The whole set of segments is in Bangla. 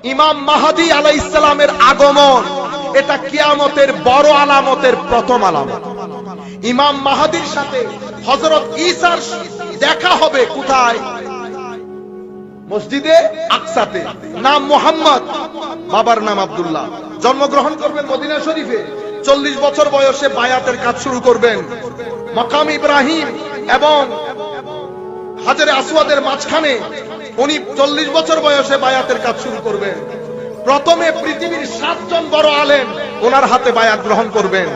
ইমাম মাহদী আলাইহিস সালামের আগমন এটা কিয়ামতের বড় আলামতের প্রথম আলামত। ইমাম মাহদীর সাথে হযরত ঈসার দেখা হবে কোথায়? মসজিদে আকসাতে। নাম মুহাম্মদ, বাবার নাম আব্দুল্লাহ। জন্মগ্রহণ করবেন মদিনা শরীফে। 40 বছর বয়সে বায়াতের কাজ শুরু করবেন। মাকাম ইব্রাহিম এবং হাজরে আসওয়াদের মাঝখানে উনি 40 বছর বয়সে বায়াতের কাজ শুরু করবেন। প্রথমে পৃথিবীর 7 জন বড় আলেম ওনার হাতে বায়াত গ্রহণ করবেন।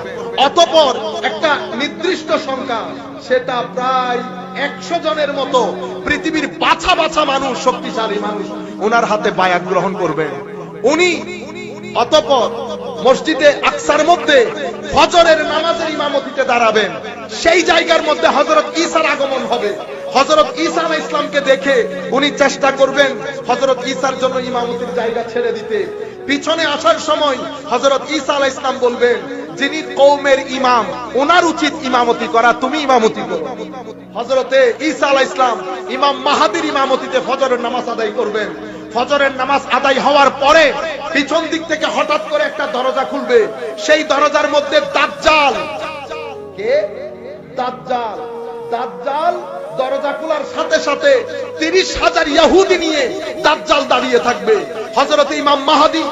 অতঃপর একটা নির্দিষ্ট সংখ্যা, সেটা প্রায় 100 জনের মতো পৃথিবীর বাছা বাছা মানুষ, শক্তিশালী মানুষ ওনার হাতে বায়াত গ্রহণ করবেন। উনি অতঃপর মসজিদে আকসার মধ্যে ফজরের নামাজের ইমামতিতে দাঁড়াবেন। সেই জায়গার মধ্যে হযরত ঈসার আগমন হবে। হযরত ঈসা আলাইহিস সালামকে দেখে উনি চেষ্টা করবেন হযরত ঈসার জন্য ইমামতির জায়গা ছেড়ে দিতে। পিছনে আসার সময় হযরত ঈসা আলাইহিস সালাম বলবেন, যিনি কওমের ইমাম ওনার উচিত ইমামতি করা, তুমি ইমামতি করো। হযরতে ঈসা আলাইহিস সালাম ইমাম মাহদীর ইমামতিতে ফজরের নামাজ আদায় করবেন। ফজরের নামাজ আদায় হওয়ার পরে পিছন দিক থেকে হঠাৎ করে একটা দরজা খুলবে। সেই দরজার মধ্যে দাজ্জাল, কে? দাজ্জাল। দাজ্জাল দরজা খোলার সাথে সাথে 30,000 ইহুদি নিয়ে দাজ্জাল দাঁড়িয়ে থাকবে। হযরত ইমাম মাহদী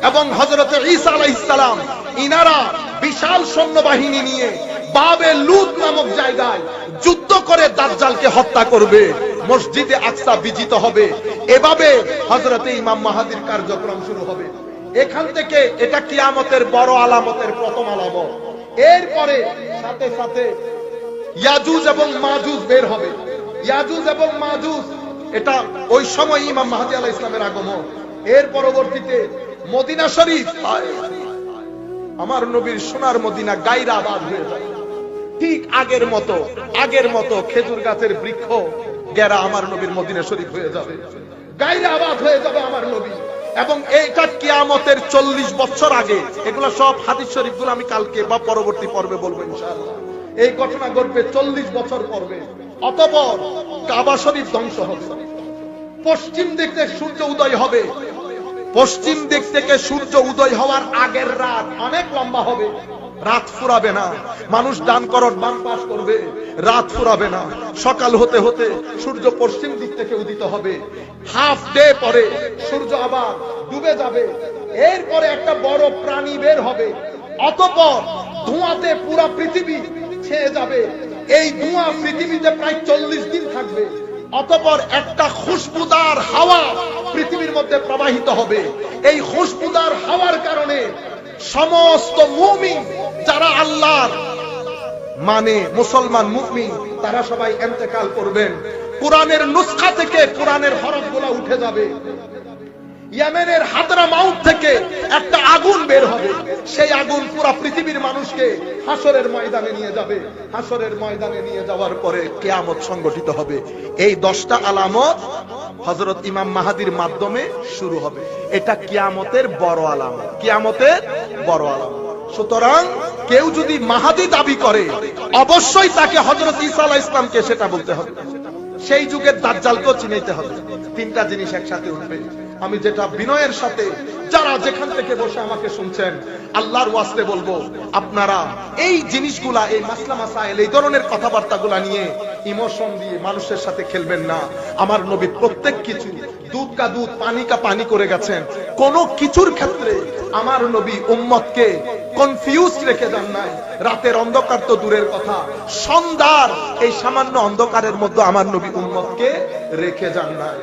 এবং হযরত ঈসা আলাইহিস সালাম ইনারা বিশাল সৈন্যবাহিনী নিয়ে বাবে লুত নামক জায়গায় যুদ্ধ করে দাজ্জালকে হত্যা করবে। মসজিদে আকসা বিজিত হবে। এভাবে হযরত ইমাম মাহদীর কার্যক্রম শুরু হবে। এখান থেকে এটা কিয়ামতের বড় আলামতের প্রথম আলামত। এরপরে সাথে সাথে ইয়াজুজ এবং মাজুজ বের হবে। ইয়াজুজ এবং মাজুজ এটা ওই সময় ইমাম মাহদী আলাইহিস সালামের আগমন। এর পরবর্তীতে মদিনা শরীফ, আমার নবীর সোনার মদিনা গায়রা আবাদ হয়ে যাবে। ঠিক আগের মতো খেজুর গাছের বৃক্ষ গেরা আমার নবীর মদিনা শরীফ হয়ে যাবে, গায়রা আবাদ হয়ে যাবে আমার নবী। এবং এইটা কিয়ামতের 40 বছর আগে। এগুলো সব হাদিস শরীফগুলো আমি কালকে বা পরবর্তী পর্বে বলবো ইনশাআল্লাহ। এই ঘটনা ঘটবে 40 বছর পর্বে। অতঃপর কাবা শরীফ ধ্বংস হবে। পশ্চিম দিক থেকে সূর্য উদয় হবে। পশ্চিম দিক থেকে সূর্য উদয় হওয়ার আগের রাত অনেক লম্বা হবে। রাত ফুরাবে না। মানুষ দান করট বাম পাশ করবে, রাত ফুরাবে না। সকাল হতে হতে সূর্য পশ্চিম দিক থেকে উদিত হবে। হাফ ডে পরে সূর্য আবার ডুবে যাবে। এরপরে একটা বড় প্রাণী বের হবে। অতঃপর ধোঁয়াতে পুরা পৃথিবী ছেয়ে যাবে। এই ধোঁয়া পৃথিবীতে প্রায় 40 দিন থাকবে। অতঃপর একটা খুশবুদার হাওয়া পৃথিবীর মধ্যে প্রবাহিত হবে। এই খুশবুদার হাওয়ার কারণে সমস্ত মুমিন যারা আল্লাহর মানে মুসলমান মুমিন তারা সবাই ইন্তেকাল করবেন। কোরআনের নুসখা থেকে কোরআনের হরফগুলো উঠে যাবে। ইয়েমেনের হাদরামাউত থেকে একটা আগুন বের হবে। সেই আগুন পুরো পৃথিবীর মানুষকে হাসরের ময়দানে নিয়ে যাবে। হাসরের ময়দানে নিয়ে যাওয়ার পরে কিয়ামত সংগঠিত হবে। এই 10টা আলামত হযরত ইমাম মাহদীর মাধ্যমে শুরু হবে। এটা কিয়ামতের বড় আলামত, কিয়ামতের বড় আলামত। সুতরাং কেউ যদি মাহদী দাবি করে অবশ্যই তাকে হযরত ঈসা আলাইহিস সালামকে সেটা বলতে হবে। সেই যুগের দাজ্জালকেও চিনাইতে হবে। 3টা জিনিস একসাথে উঠবে। আমি যেটা বিনয়ের সাথে যারা যেখান থেকে বসে আমাকে শুনছেন আল্লাহর ওয়াস্তে বলবো, আপনারা এই জিনিসগুলা, এই মাসলা মাসাইল, এই ধরনের কথাবার্তাগুলা নিয়ে ইমোশন দিয়ে মানুষের সাথে খেলবেন না। আমার নবী প্রত্যেক কিছু দুধ কা দুধ পানি কা পানি করে গেছেন। কোন কিছুর ক্ষেত্রে আমার নবী উম্মতকে কনফিউজ রেখে যান নাই। রাতের অন্ধকার তো দূরের কথা, সন্ধ্যার এই সামান্য অন্ধকারের মধ্যে আমার নবী উম্মতকে রেখে যান নাই।